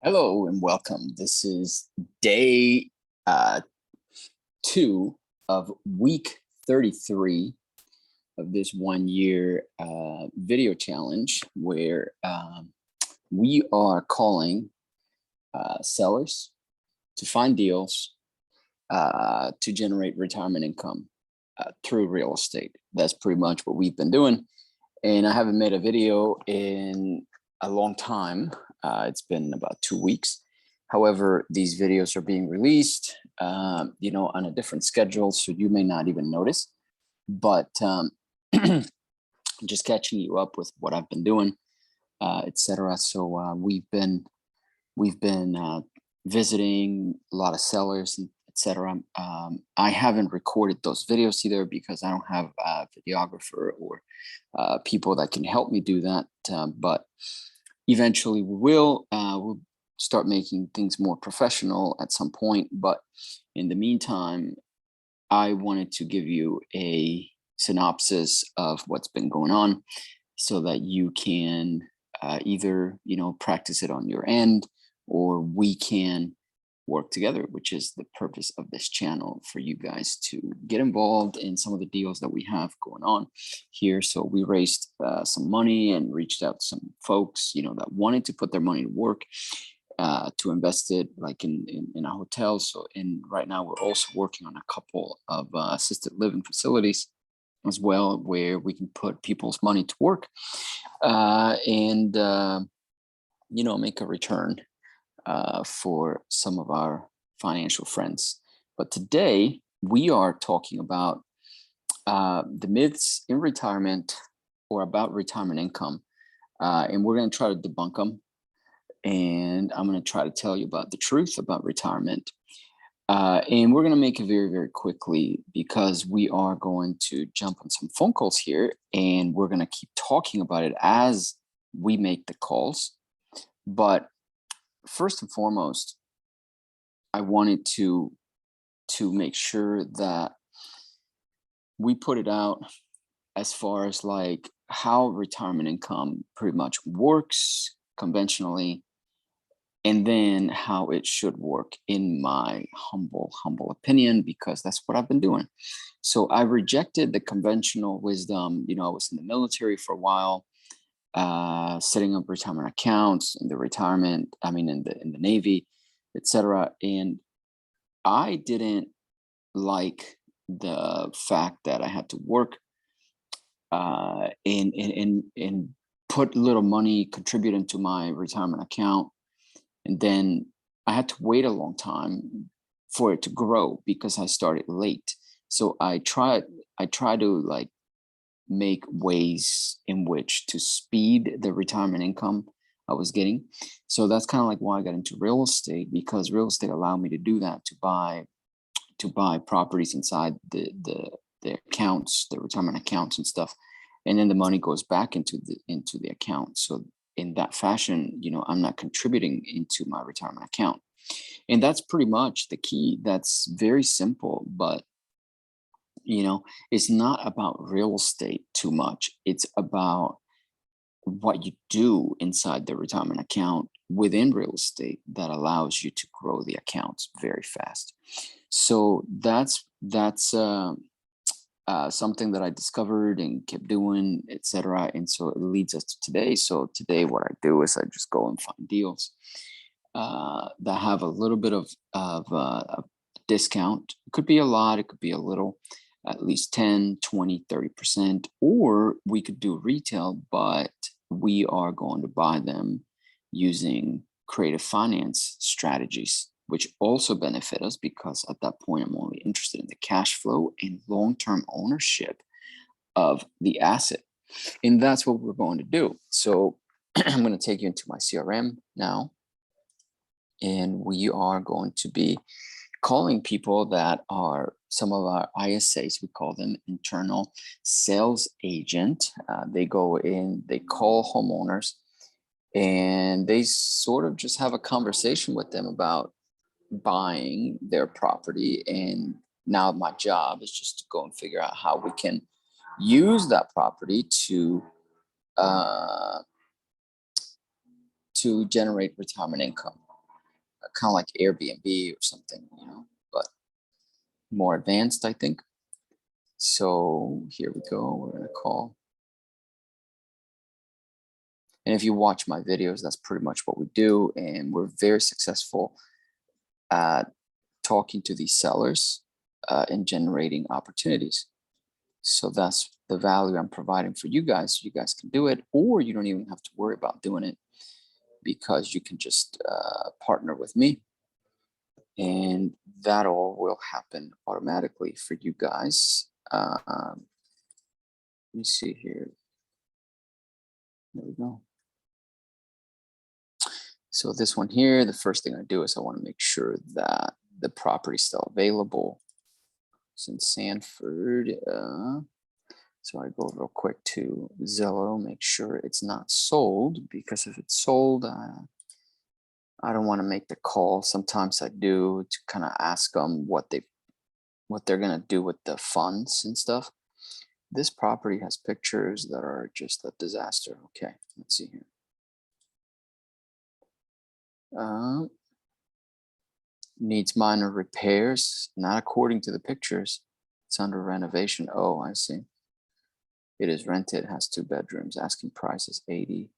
Hello and welcome. This is day 2 of week 33 of this 1 year video challenge where we are calling sellers to find deals to generate retirement income through real estate. That's pretty much what we've been doing. And I haven't made a video in a long time. It's been about 2 weeks. However, these videos are being released, on a different schedule, so you may not even notice. But just catching you up with what I've been doing, etc. So we've been visiting a lot of sellers, etc. I haven't recorded those videos either because I don't have a videographer or people that can help me do that. But eventually we'll start making things more professional at some point. But in the meantime, I wanted to give you a synopsis of what's been going on so that you can either, practice it on your end, or we can work together, which is the purpose of this channel, for you guys to get involved in some of the deals that we have going on here. So we raised some money and reached out to some folks, that wanted to put their money to work to invest it like in a hotel. So right now we're also working on a couple of assisted living facilities as well, where we can put people's money to work and make a return for some of our financial friends. But today we are talking about the myths in retirement, or about retirement income, and we're going to try to debunk them. And I'm going to try to tell you about the truth about retirement. And we're going to make it very, very quickly because we are going to jump on some phone calls here, and we're going to keep talking about it as we make the calls. But first and foremost, I wanted to make sure that we put it out as far as like how retirement income pretty much works conventionally, and then how it should work in my humble opinion, because that's what I've been doing. So I rejected the conventional wisdom. I was in the military for a while, setting up retirement accounts in the in the Navy, etc. And I didn't like the fact that I had to work and put little money, contribute into my retirement account, and then I had to wait a long time for it to grow because I started late. So I try to like make ways in which to speed the retirement income I was getting. So that's kind of like why I got into real estate, because real estate allowed me to do that, to buy properties inside the accounts, the retirement accounts and stuff, and then the money goes back into the account. So in that fashion, I'm not contributing into my retirement account. And that's pretty much the key. That's very simple, but it's not about real estate too much. It's about what you do inside the retirement account within real estate that allows you to grow the accounts very fast. So that's something that I discovered and kept doing, etc. And so it leads us to today. So today what I do is I just go and find deals that have a little bit of a discount. It could be a lot, it could be a little, at least 10, 20, 30%, or we could do retail, but we are going to buy them using creative finance strategies, which also benefit us because at that point, I'm only interested in the cash flow and long-term ownership of the asset. And that's what we're going to do. So I'm going to take you into my CRM now, and we are going to be calling people that are some of our ISAs. We call them internal sales agent. They go in, they call homeowners, and they sort of just have a conversation with them about buying their property. And now my job is just to go and figure out how we can use that property to generate retirement income. kind of like Airbnb or something, you know, but more advanced, I think. So here we go. We're going to call. And if you watch my videos, that's pretty much what we do. And we're very successful at talking to these sellers and generating opportunities. So that's the value I'm providing for you guys. So you guys can do it, or you don't even have to worry about doing it because you can just partner with me. And that all will happen automatically for you guys. Let me see here. There we go. So this one here, the first thing I do is I want to make sure that the property is still available. It's in Sanford. So I go real quick to Zillow, make sure it's not sold, because if it's sold, I don't want to make the call. Sometimes I do, to kind of ask them what they're gonna do with the funds and stuff. This property has pictures that are just a disaster. Okay, let's see here. Needs minor repairs, not according to the pictures. It's under renovation. Oh, I see. It is rented, has 2 bedrooms. Asking price is 80.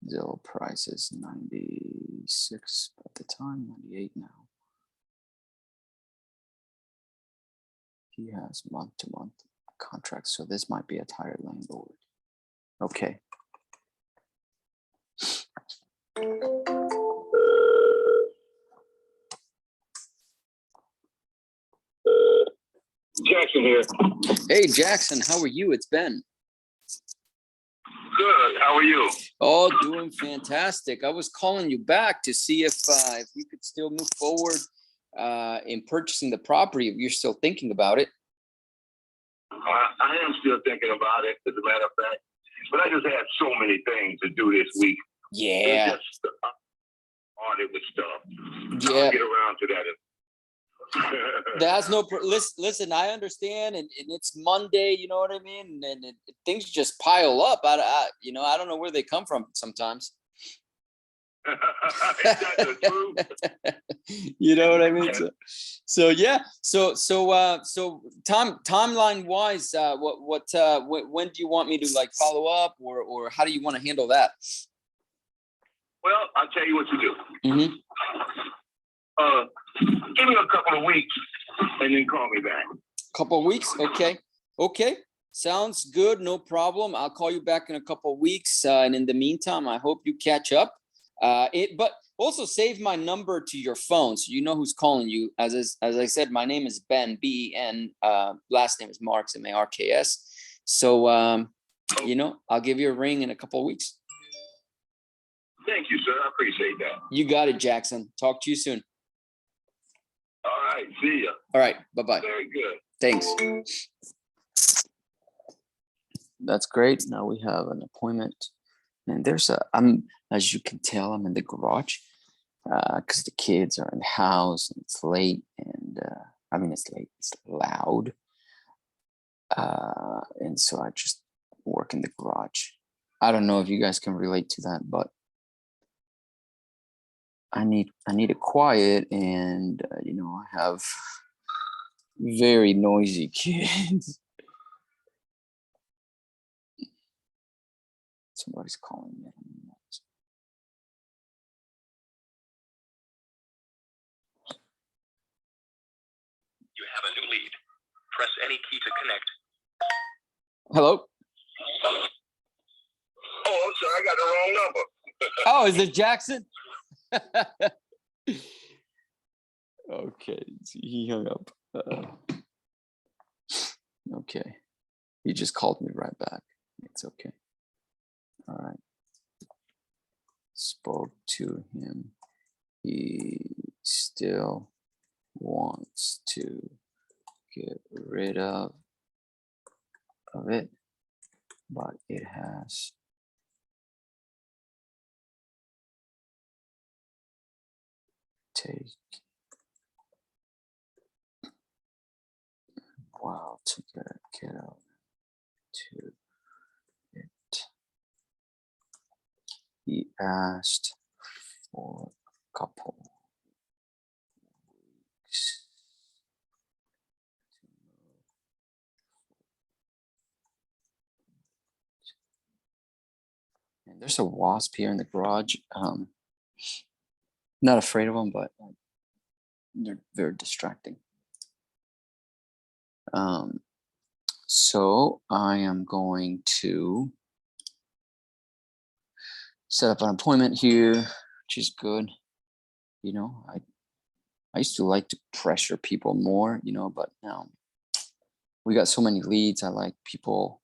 Zillow price is 96 at the time, 98 now. He has month-to-month contracts, so this might be a tired landlord. Okay. Jackson here. Hey, Jackson, how are you? It's Ben. Good. How are you? Oh, doing fantastic. I was calling you back to see if we could still move forward in purchasing the property, if you're still thinking about it. I am still thinking about it, as a matter of fact. But I just had so many things to do this week. Yeah. Just audit with stuff. Yeah. I'll get around to that. That's no listen, I understand, and it's Monday, you know what I mean, and things just pile up. I don't know where they come from sometimes. Is that the truth? You know what I mean? So yeah. So timeline wise, when do you want me to like follow up, or how do you want to handle that? Well, I'll tell you what to do. Mm-hmm. Give me a couple of weeks and then call me back. Couple of weeks? Okay. Sounds good. No problem. I'll call you back in a couple of weeks. And in the meantime, I hope you catch up. But also save my number to your phone so you know who's calling you. As I said, my name is Ben, B-E-N. Last name is Marks, M-A-R-K-S. So, I'll give you a ring in a couple of weeks. Thank you, sir. I appreciate that. You got it, Jackson. Talk to you soon. All right. See ya. All right. Bye-bye. Very good. Thanks. That's great. Now we have an appointment. And as you can tell, I'm in the garage because the kids are in the house and it's late. And it's late. It's loud. And so I just work in the garage. I don't know if you guys can relate to that, but I need a quiet, and I have very noisy kids. Somebody's calling me. You have a new lead. Press any key to connect. Hello. Oh, I'm sorry. I got the wrong number. Oh, is it Jackson? Okay, he hung up. Okay, he just called me right back. It's okay. All right. Spoke to him. He still wants to get rid of it, but it has take a while to get out to it. He asked for a couple weeks. And there's a wasp here in the garage. Not afraid of them, but they're very distracting. So I am going to set up an appointment here, which is good. You know, I used to like to pressure people more, you know, but now we got so many leads. I like people,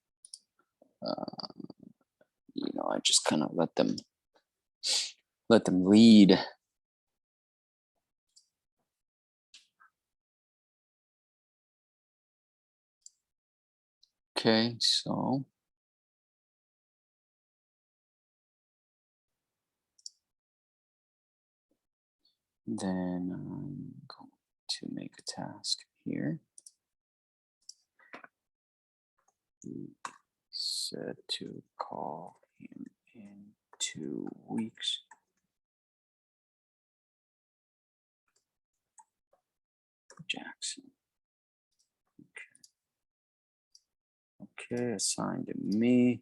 you know, I just kind of let them lead. Okay, so then I'm going to make a task here. He said to call him in 2 weeks. Jackson. Okay, assigned to me.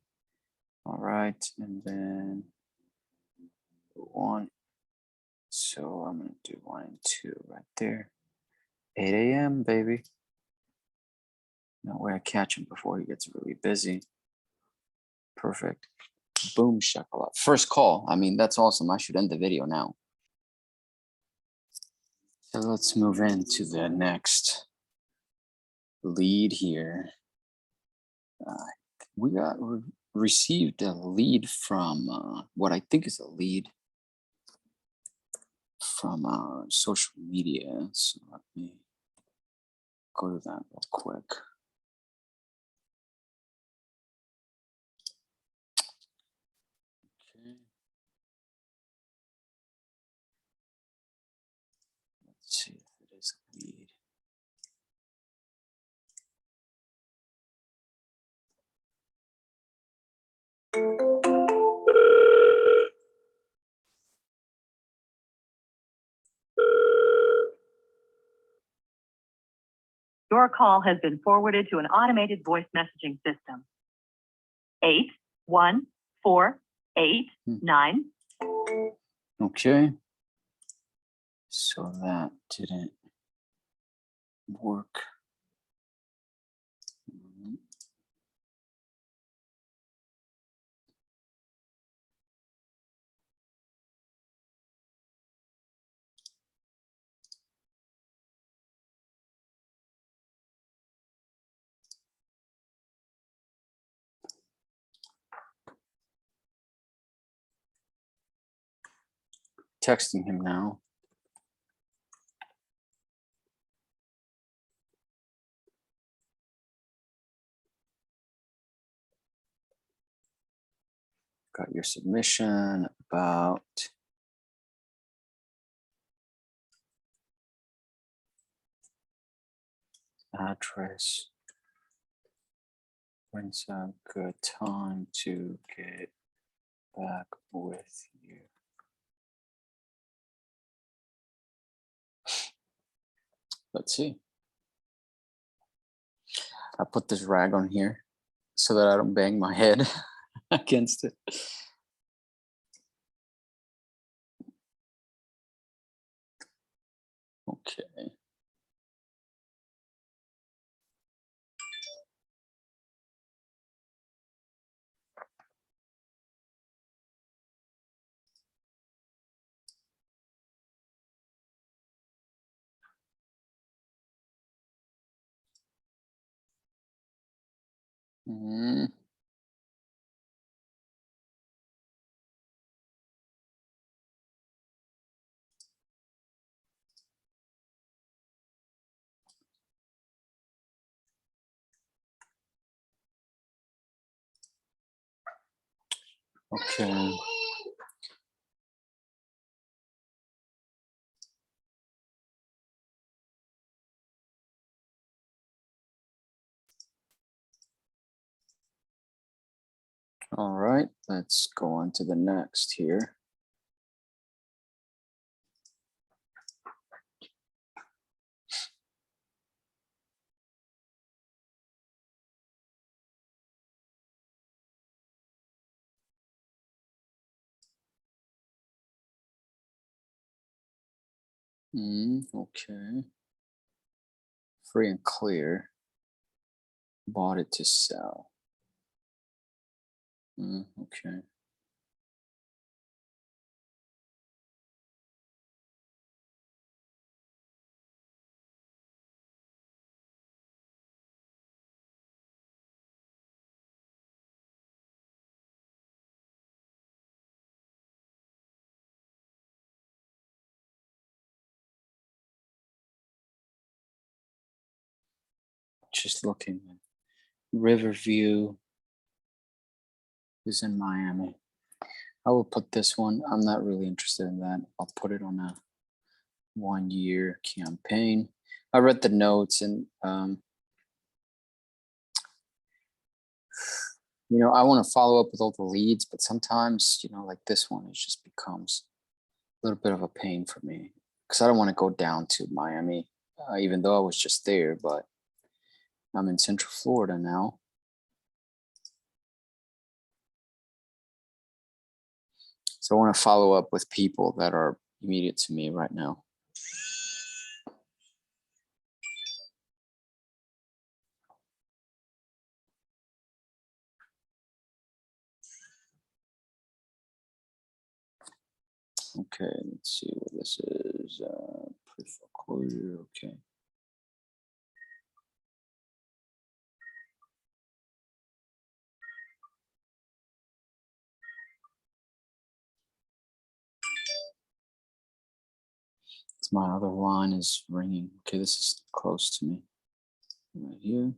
All right, and then 1. So I'm gonna do 1 and 2 right there. 8 a.m. baby. That way I catch him before he gets really busy. Perfect. Boom shakalaka. First call. I mean, that's awesome. I should end the video now. So let's move into the next lead here. We received a lead from what I think is a lead from social media. So let me go to that real quick. Okay. Let's see if it is a lead. Your call has been forwarded to an automated voice messaging system. 81489. Okay. So that didn't work. Texting him now. Got your submission about address. When's a good time to get back with you? Let's see. I put this rag on here so that I don't bang my head against it. Okay. Mm. Okay. All right, let's go on to the next here. Okay. Free and clear. Bought it to sell. Okay. Just looking. Riverview is in Miami. I will put this one. I'm not really interested in that. I'll put it on a 1-year campaign. I read the notes and you know, I want to follow up with all the leads, but sometimes, you know, like this one, it just becomes a little bit of a pain for me because I don't want to go down to Miami, even though I was just there, but I'm in Central Florida now. So I want to follow up with people that are immediate to me right now. Okay, let's see what this is. Pre-foreclosure, okay. My other line is ringing. Okay, this is close to me. Right here.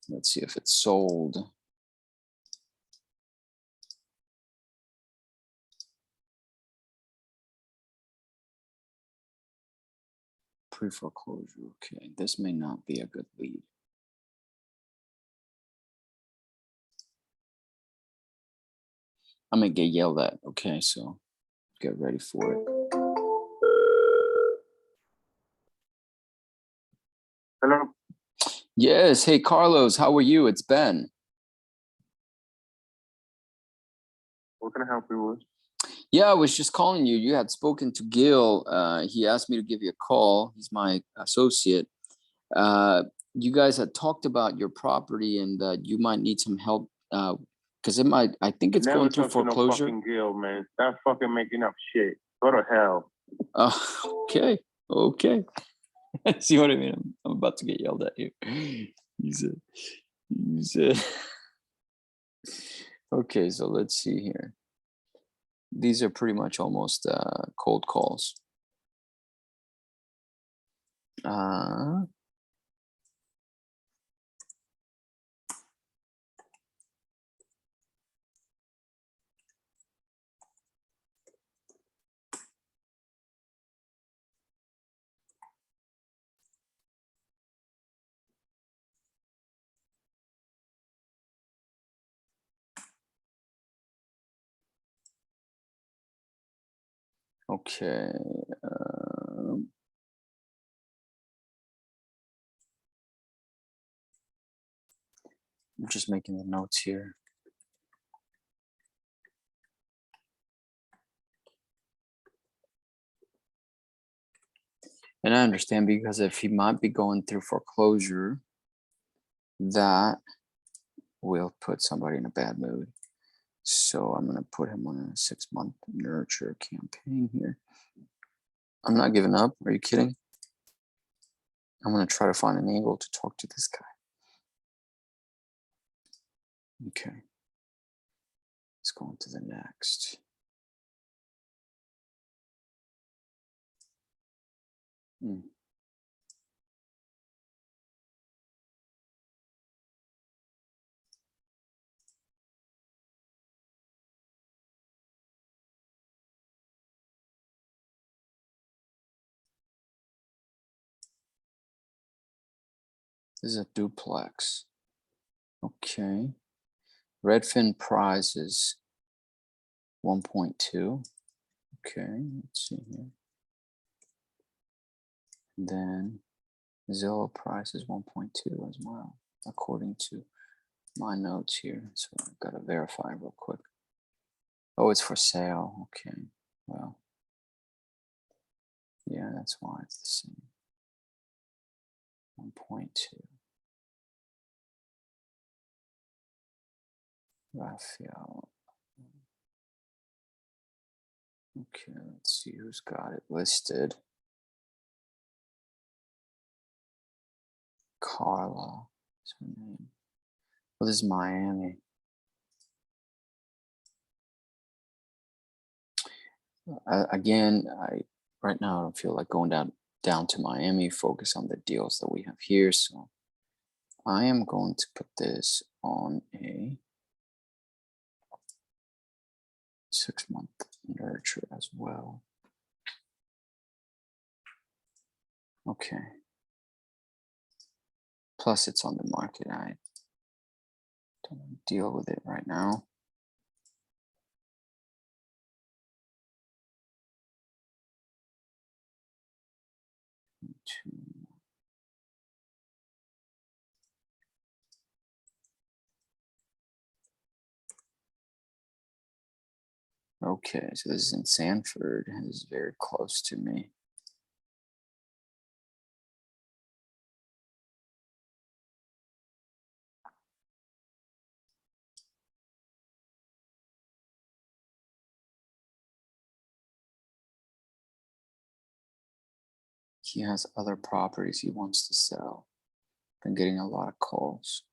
Let's see if it's sold. Pre-foreclosure, okay. This may not be a good lead. I'm gonna get yelled at, okay, so get ready for it. Hello. Yes, hey Carlos, how are you? It's Ben. What can I help you with? Yeah, I was just calling you. You had spoken to Gil. He asked me to give you a call. He's my associate. You guys had talked about your property and that you might need some help because I think it's Never going through talk to no foreclosure. fucking Gil, man. Stop fucking making up shit. Go to hell. Okay. See what I mean? I'm about to get yelled at you. He's a okay, so let's see here. These are pretty much almost cold calls. Okay. I'm just making the notes here. And I understand because if he might be going through foreclosure, that will put somebody in a bad mood. So I'm going to put him on a 6-month nurture campaign here. I'm not giving up. Are you kidding? I'm going to try to find an angle to talk to this guy. Okay. Let's go on to the next. This is a duplex. Okay. Redfin price is 1.2. Okay, let's see here. And then Zillow price is 1.2 as well, according to my notes here. So I've got to verify real quick. Oh, it's for sale. Okay. Well, yeah, that's why it's the same. 1.2. Raphael. Okay, let's see who's got it listed. Carla is her name. Well, this is Miami. Again, right now I don't feel like going down to Miami. Focus on the deals that we have here. So I am going to put this on a 6-month nurture as well. Okay. Plus, it's on the market. I don't want to deal with it right now. Okay, so this is in Sanford. This is very close to me. He has other properties he wants to sell. Been getting a lot of calls.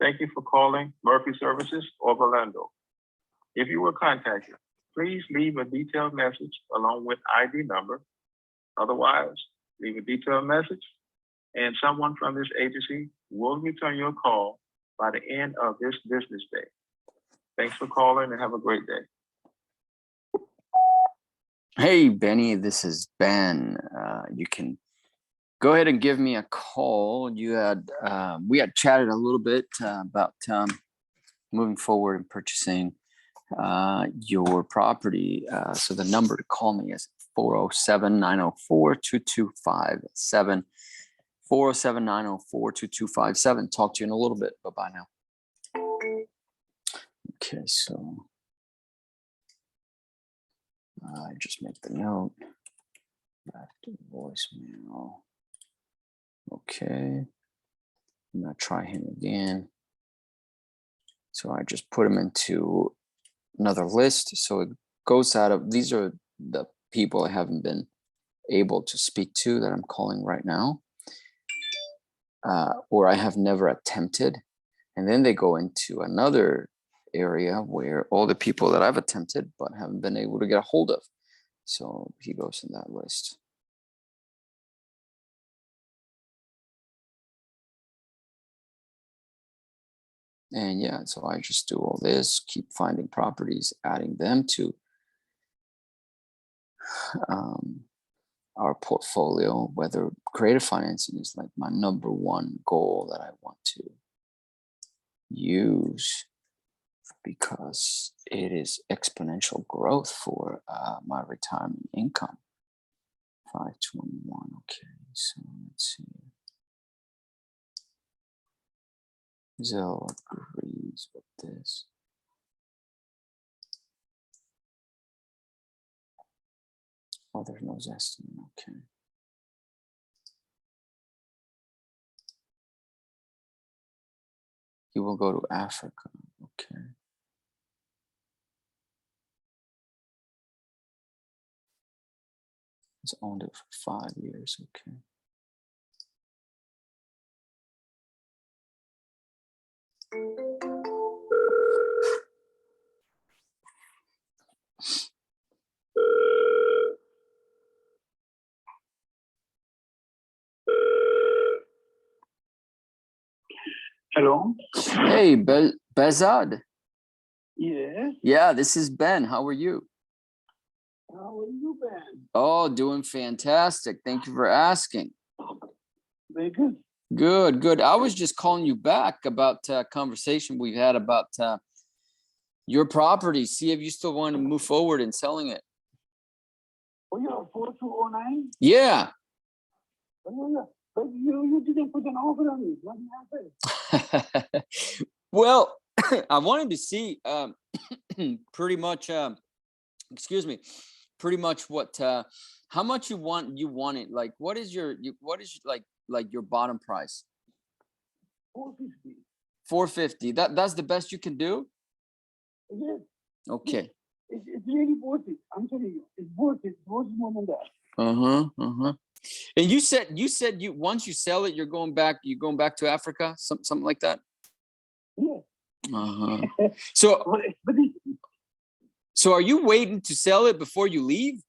Thank you for calling Murphy Services of Orlando. If you were contacted, please leave a detailed message along with ID number. Otherwise, leave a detailed message and someone from this agency will return your call by the end of this business day. Thanks for calling and have a great day. Hey, Benny, this is Ben. You can go ahead and give me a call. You had we had chatted a little bit about moving forward and purchasing your property. So the number to call me is 407-904-2257. 407-904-2257. Talk to you in a little bit. Bye-bye now. Okay, so I just make the note. Back to voicemail. Okay. I'm gonna try him again. So I just put him into another list. So it goes out of, these are the people I haven't been able to speak to that I'm calling right now, or I have never attempted. And then they go into another area where all the people that I've attempted but haven't been able to get a hold of. So he goes in that list. And yeah, so I just do all this, keep finding properties, adding them to our portfolio, whether creative financing is like my number one goal that I want to use because it is exponential growth for my retirement income. 521, okay, so let's see. Zillow agrees with this. Oh, there's no estimate, okay. He will go to Africa, okay. He's owned it for 5 years, okay. Hello. Hey, Bezad. Yes. Yeah, this is Ben. How are you? How are you, Ben? Oh, doing fantastic. Thank you for asking. Very good. Good, good. I was just calling you back about a conversation we've had about your property. See if you still want to move forward in selling it. Oh, yeah, 4209? Yeah. Oh, yeah. But you didn't put an offer on it. What happened? Well, I wanted to see pretty much excuse me, pretty much what how much you want it. Like what is like your bottom price? 450. 450. That's the best you can do? Yes. Okay. It's really worth it. I'm telling you, it's worth it. Worth more than that. And you said you once you sell it, you're going back to Africa, something like that? Yeah. So But so are you waiting to sell it before you leave?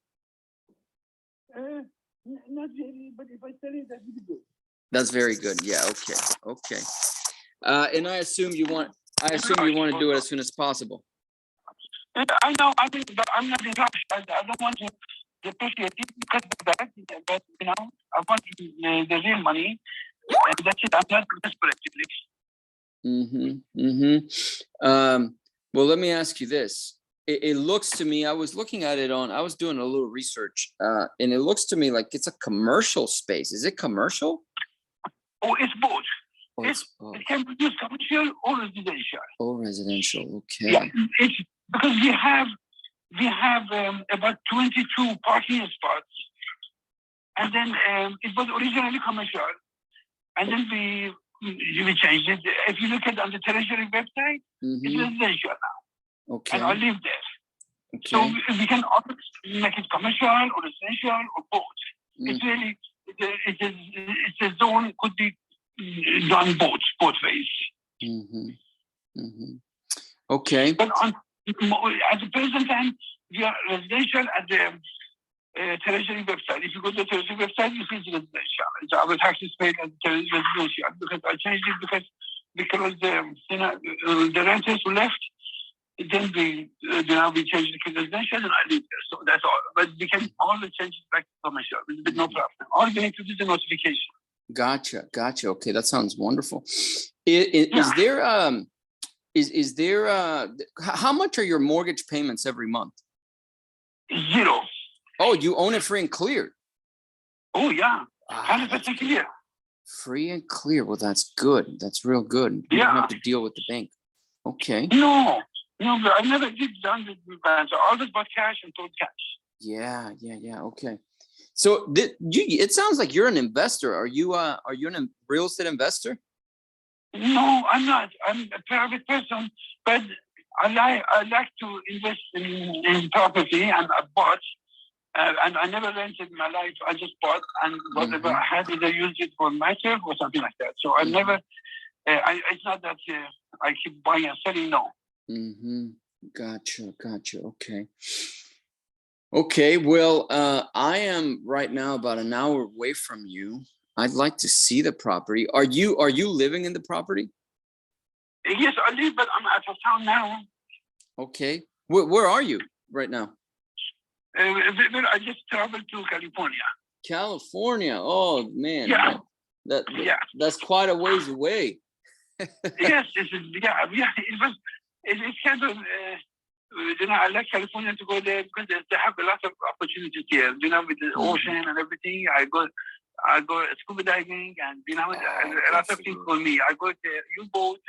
not really, but if I sell it, that would be good. That's very good. Yeah, okay. And I assume you want to do it as soon as possible. I know. I mean, but I'm not in rush. I don't want to depreciate it because of that. But I want the real money, and that's it. I'm not desperate. Well, let me ask you this. It looks to me, I was looking at it I was doing a little research, and it looks to me like it's a commercial space. Is it commercial? Oh, it's both. Oh, It can be used commercial or residential. Oh, residential. Okay. Yeah, it's because we have about 22 parking spots, and then it was originally commercial, and then we changed it. If you look at on the Treasury website, it's residential now. Okay. And I live there. Okay. So we can always make it commercial or residential or both. It's really it's a zone could be done both ways. Okay. But at the present time, we are residential at the Treasury website. If you go to the Treasury website, you see it's residential. It's our taxes paid as residential because I changed it because the renters who left. Then we changed it to residential and I live there. So that's all. But we can always change it back to commercial with no problem. All we need to do is the notification. Gotcha. Okay, that sounds wonderful. Is there how much are your mortgage payments every month? 0. Oh, you own it free and clear. Oh yeah, 100% clear. Free and clear. Well, that's good. That's real good. You don't have to deal with the bank. Okay. No, I never did done with banks. I always bought cash and sold cash. Yeah. Okay. So it sounds like you're an investor. Are you a real estate investor? No, I'm not. I'm a private person, but I like to invest in property, and I bought. And I never rented in my life. I just bought, and whatever I had, either used it for myself or something like that. So I never. It's not that I keep buying and selling. No. Gotcha. Okay. Well, I am right now about an hour away from you. I'd like to see the property. Are you living in the property? Yes, I live, but I'm out of town now. Okay. Where are you right now? I just traveled to California. California. Oh man. Yeah. That's quite a ways away. Yes. It's kind of. I like California to go there because they have a lot of opportunities here. With the ocean and everything. I go scuba diving and a lot of things for me. I go to U-boat.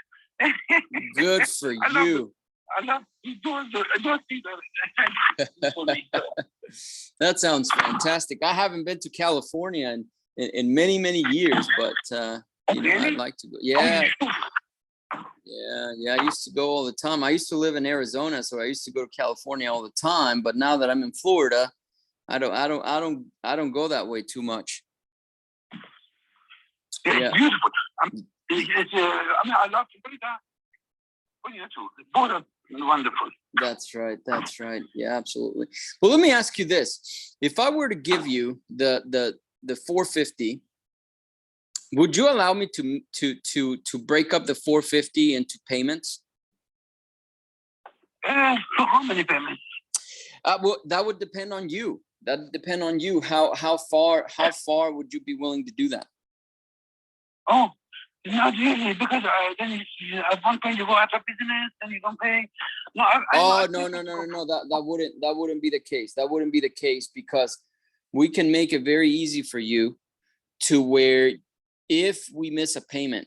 Good for you. I love those things for me. That sounds fantastic. I haven't been to California in many years, but I'd like to go. Yeah. I used to go all the time. I used to live in Arizona, so I used to go to California all the time. But now that I'm in Florida, I don't go that way too much. It's beautiful. I love Florida. Both are wonderful. That's right. Yeah, absolutely. Well, let me ask you this: if I were to give you the 450, Would you allow me to break up the 450 into payments? So how many payments? Well, that would depend on you. That would depend on you. How far would you be willing to do that? Oh, not really, because then at one point you go out of business and you don't pay. No, No. That wouldn't be the case. That wouldn't be the case, because we can make it very easy for you to where if we miss a payment,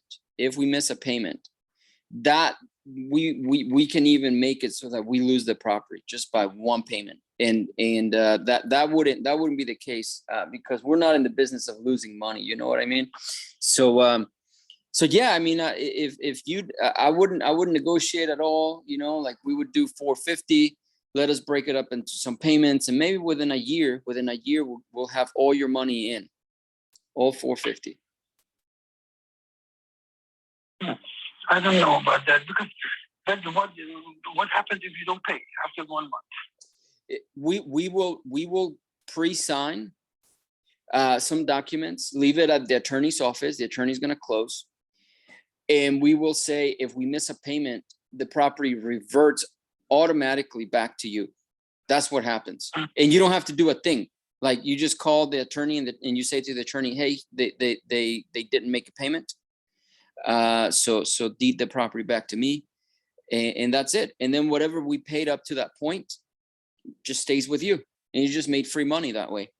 that we can even make it so that we lose the property just by one payment. And that wouldn't be the case, because we're not in the business of losing money. You know what I mean? So yeah, I mean, if you, I wouldn't negotiate at all. You know, like we would do 450. Let us break it up into some payments, and maybe within a year, we'll have all your money in, all 450. I don't know about that, because that's what happens if you don't pay after 1 month. We will pre-sign some documents, leave it at the attorney's office. The attorney's going to close, and we will say if we miss a payment, the property reverts automatically back to you. That's what happens, and you don't have to do a thing. Like, you just call the attorney and you say to the attorney, hey, they didn't make a payment, so deed the property back to me, and that's it. And then whatever we paid up to that point just stays with you, and you just made free money that way.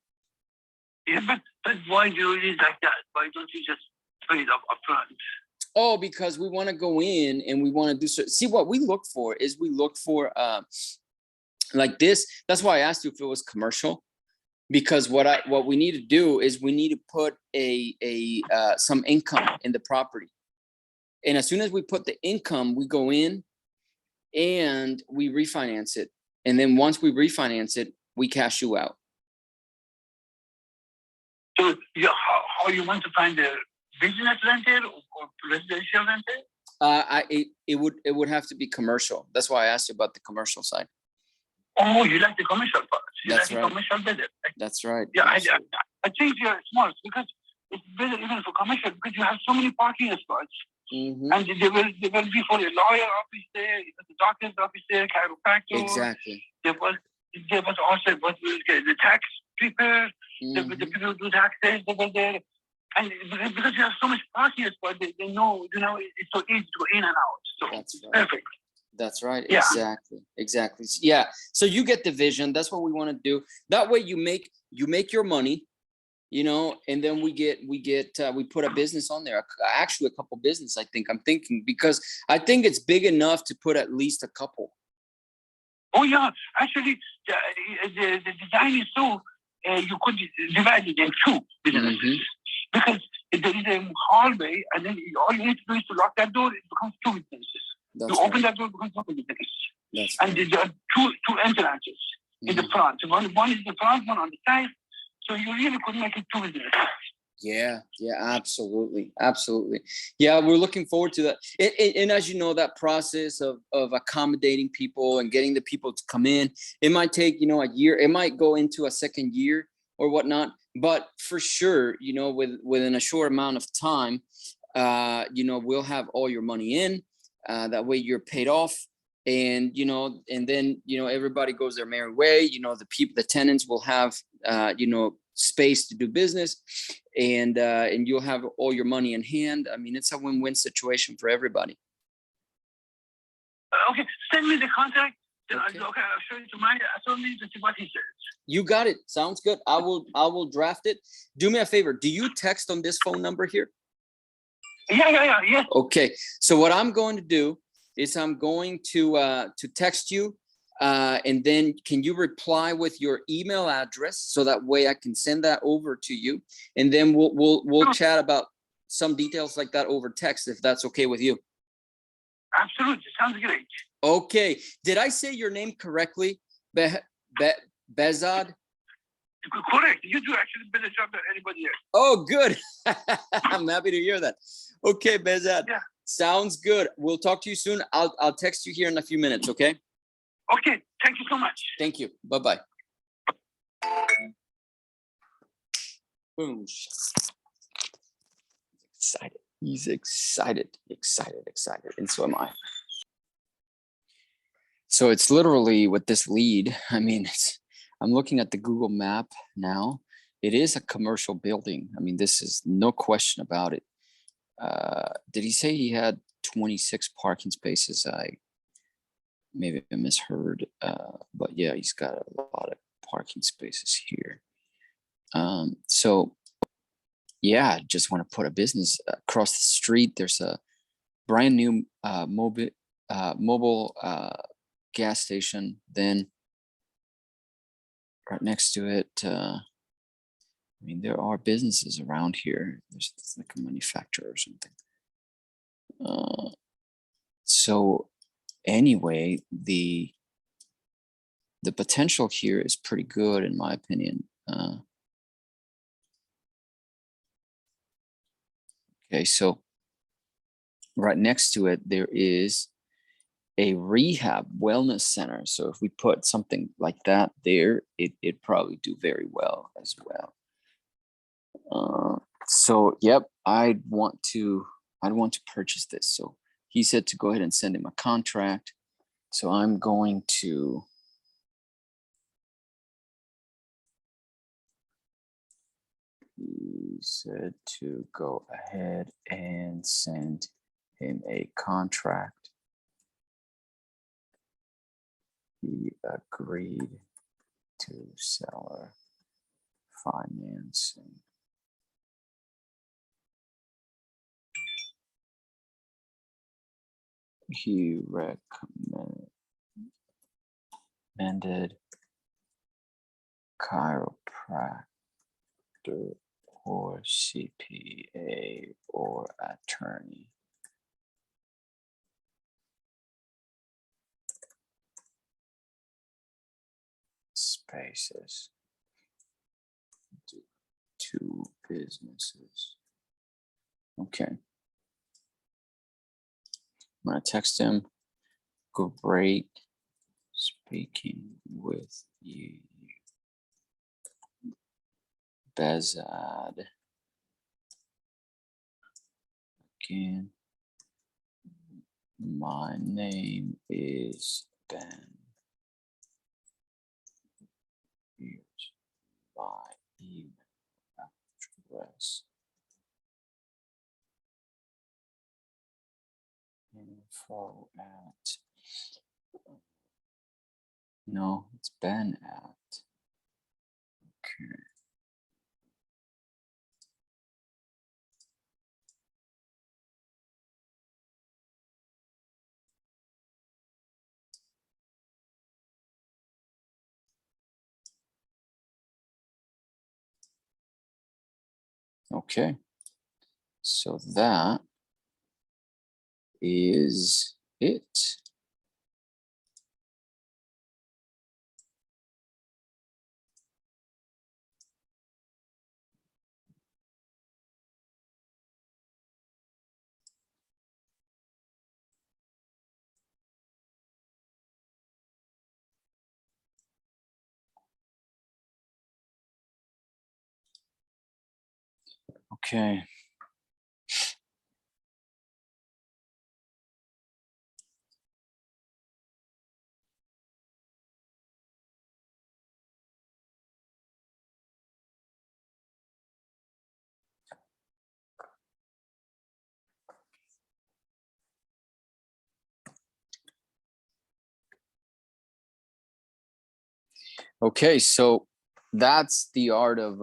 Yeah, but why do you need like that? Why don't you just pay it up front? Oh, because we want to go in and we want to do so. See, what we look for is like this. That's why I asked you if it was commercial, because what we need to do is we need to put some income in the property. And as soon as we put the income, we go in and we refinance it. And then once we refinance it, we cash you out. So how you want to find a business rental or residential rental? It would have to be commercial. That's why I asked you about the commercial side. Oh, you like the commercial part. That's like right. The commercial better. That's right. Yeah, I think you're smart, because it's better even for commercial, because you have so many parking spots. Mm-hmm. And they will be for a lawyer office there, the doctor's office there, chiropractor. Exactly. There was also the tax preparer, Mm-hmm. the people who do taxes, they were there. And because you have so much parking spots, they know, it's so easy to go in and out. So That's right. Perfect. That's right. Yeah. Exactly. Yeah. So you get the vision. That's what we want to do. That way you make your money, and then we put a business on there. Actually, a couple business, I'm thinking, because I think it's big enough to put at least a couple. Oh yeah, actually, the design is so you could divide it in two businesses. Mm-hmm. Because there is a hallway, and then all you need to do is to lock that door. It becomes two businesses. You open that door, it becomes one business. And there are two entrances in the front. One is the front, one on the side. So you really could make it two businesses. Yeah, absolutely. Yeah, we're looking forward to that. And as you know, that process of accommodating people and getting the people to come in, it might take, a year. It might go into a second year or whatnot. But for sure, within a short amount of time, we'll have all your money in. That way you're paid off. And, and then, everybody goes their merry way. The tenants will have, space to do business, and you'll have all your money in hand. I mean, it's a win-win situation for everybody. Okay, send me the contact. Okay. I'll show it to my attorney to see what he says. You got it. Sounds good. I will draft it. Do me a favor. Do you text on this phone number here? Yeah. Okay. So what I'm going to do is I'm going to text you. And then can you reply with your email address, so that way I can send that over to you, and then we'll chat about some details like that over text, if that's okay with you. Absolutely, sounds great. Okay, did I say your name correctly? Bezad? Correct. You do actually better job than anybody else. Oh, good. I'm happy to hear that. Okay, Bezad. Yeah. Sounds good. We'll talk to you soon. I'll text you here in a few minutes. Okay. Okay, thank you so much. Thank you. Bye-bye. Boom. excited. He's excited, and so am I. So it's literally with this lead. I mean, I'm looking at the Google map now. It is a commercial building. I mean, this is no question about it. Did he say he had 26 parking spaces? Maybe I misheard, but yeah, he's got a lot of parking spaces here. So yeah, just want to put a business across the street. There's a brand new mobile gas station. Then right next to it, I mean, there are businesses around here. There's like a manufacturer or something. So anyway, the potential here is pretty good in my opinion. Okay, so right next to it, there is a rehab wellness center. So if we put something like that there, it'd probably do very well as well. So yep, I'd want to purchase this. So he said to go ahead and send him a contract. So I'm going to he said to go ahead and send him a contract. He agreed to seller financing. He recommended chiropractor or CPA or attorney. Spaces. Two businesses. Okay. I'm gonna text him. Great speaking with you, Bezad. Again, my name is Ben. Here's my email address. Info at, no, it's Ben at, okay. Okay, so that is it. Okay. Okay, so that's the art of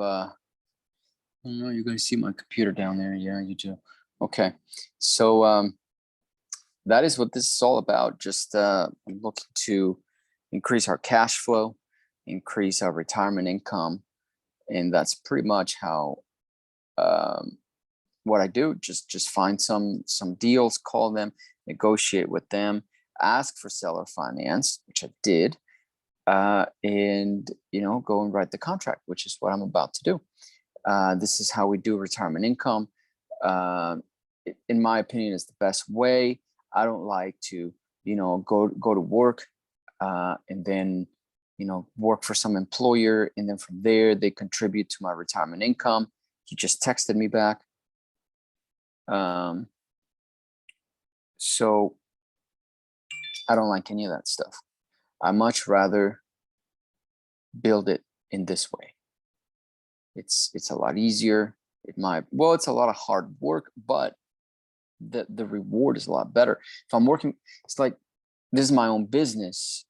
I don't know, you're gonna see my computer down there. Yeah, you do. Okay, so that is what this is all about. Just looking to increase our cash flow, increase our retirement income, and that's pretty much how what I do. Just find some deals, call them, negotiate with them, ask for seller finance, which I did, and go and write the contract, which is what I'm about to do. This is how we do retirement income. In my opinion, is the best way. I don't like to, go to work and then, work for some employer, and then from there they contribute to my retirement income. He just texted me back. So I don't like any of that stuff. I much rather build it in this way. It's a lot easier. It's a lot of hard work, but the reward is a lot better. If I'm working, it's like, this is my own business,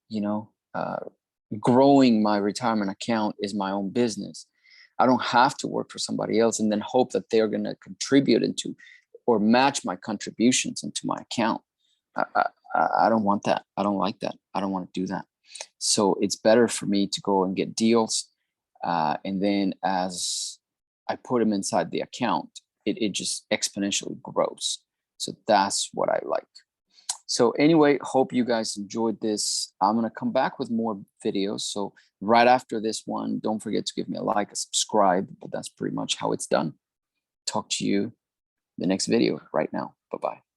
growing my retirement account is my own business. I don't have to work for somebody else and then hope that they're going to contribute into or match my contributions into my account. I don't want that. I don't like that. I don't want to do that. So it's better for me to go and get deals. And then as I put them inside the account, it just exponentially grows. So that's what I like. So anyway, hope you guys enjoyed this. I'm going to come back with more videos. So right after this one, don't forget to give me a like, a subscribe, but that's pretty much how it's done. Talk to you in the next video right now. Bye-bye.